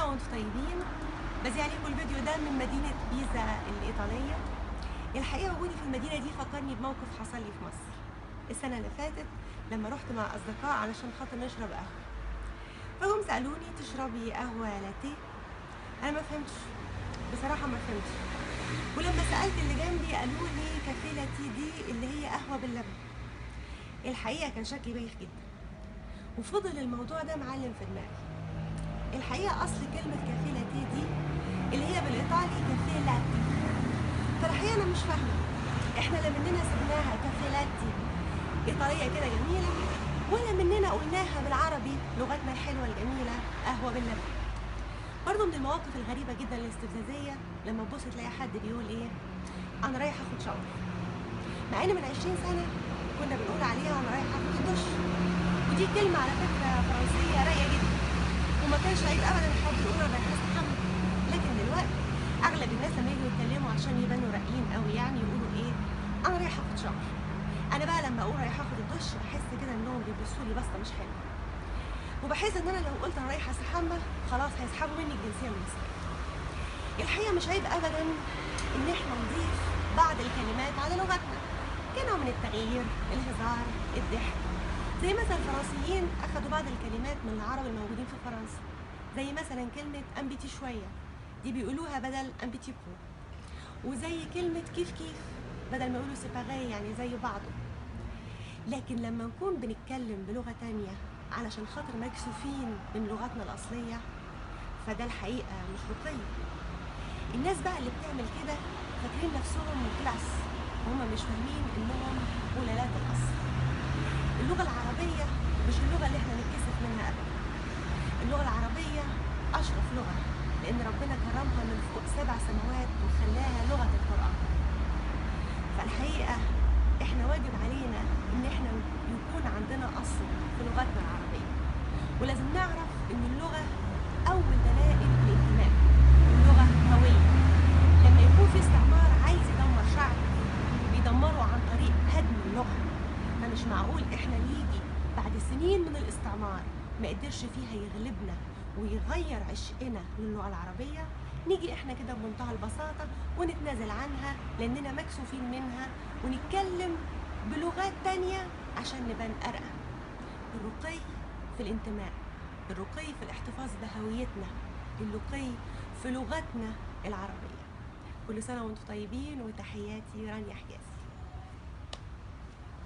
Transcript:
وانتم طيبين. بذيع عليكم الفيديو ده من مدينة بيزا الإيطالية. الحقيقة وجودي في المدينة دي فكرني بموقف حصل لي في مصر السنة اللي فاتت لما رحت مع أصدقاء علشان خاطر نشرب قهوة، فهم سألوني تشربي قهوة لاتيه؟ أنا ما فهمتش بصراحة، ما فهمتش. ولما سألت اللي جنبي قالوا لي كافيه لاتيه دي اللي هي قهوة باللبن. الحقيقة كان شكلي بايخ جدا، وفضل الموضوع ده معلم في دماغي. الحقيقة أصل كلمة كافيه لاتيه دي اللي هي بالإيطالي كافيه لاتي، فالحقيقة أنا مش فاهمة إحنا لا مننا سميناها كافيه لاتي إيطالية كده جميلة، ولا مننا قلناها بالعربي لغتنا الحلوة الجميلة قهوة باللبن. برضه من المواقف الغريبة جدا الاستفزازية لما تبص تلاقي حد بيقول إيه أنا رايح آخد شاور، مع إن من 20 سنة كنا بنقول عليها أنا رايح آخد الدش، ودي كلمة على فكرة فرنسية رايقة جدا، وما كانش عيب ابدا حد يقول انا رايح استحمى. لكن دلوقتي اغلب الناس لما يجوا يتكلموا عشان يبانوا رايقين قوي يعني يقولوا ايه انا رايح اخد شاور. انا بقى لما اقول رايح اخد الدش بحس كده انهم بيبصوا لي بصه مش حلوه، وبحس ان انا لو قلت انا رايح استحمى خلاص هيسحبوا مني الجنسيه المصريه. الحقيقه مش عيب ابدا ان احنا نضيف بعض الكلمات على لغتنا كنوع من التغيير، الهزار، الضحك. زي مثلا الفرنسيين اخدوا بعض الكلمات من العرب الموجودين في فرنسا، زي مثلا كلمة امبيتي شوية دي بيقولوها بدل امبيتي بو، وزي كلمة كيف كيف بدل ما يقولوا سيباغي يعني زي بعضه. لكن لما نكون بنتكلم بلغة تانية علشان خاطر مكسوفين من لغتنا الأصلية فده الحقيقة مش رقي. الناس بقى اللي بتعمل كده فاكرين نفسهم كلاس، وهم مش فاهمين انهم قلالات الأصل. اللغة العربية مش اللغة اللي احنا نتكسف منها أبدا. اللغة العربية أشرف لغة لأن ربنا كرمها من فوق 7 سماوات وخلاها لغة القرآن. فالحقيقة احنا واجب علينا إن احنا يكون عندنا أصل في لغتنا العربية، ولازم نعرف إن اللغة أول دلائل الانتماء، اللغة هوية. لما يكون في استعمار عايز يدمر شعب بيدمره عن طريق هدم اللغة، فمش معقول احنا نيجي بعد سنين من الاستعمار ما قدرش فيها يغلبنا ويغير عشقنا للغة العربية نيجي احنا كده بمنتهى البساطة ونتنازل عنها لاننا مكسوفين منها ونتكلم بلغات تانية عشان نبان أرقى. الرقي في الانتماء، الرقي في الاحتفاظ بهويتنا، الرقي في لغتنا العربية. كل سنة وانتم طيبين، وتحياتي رانيا حجاز.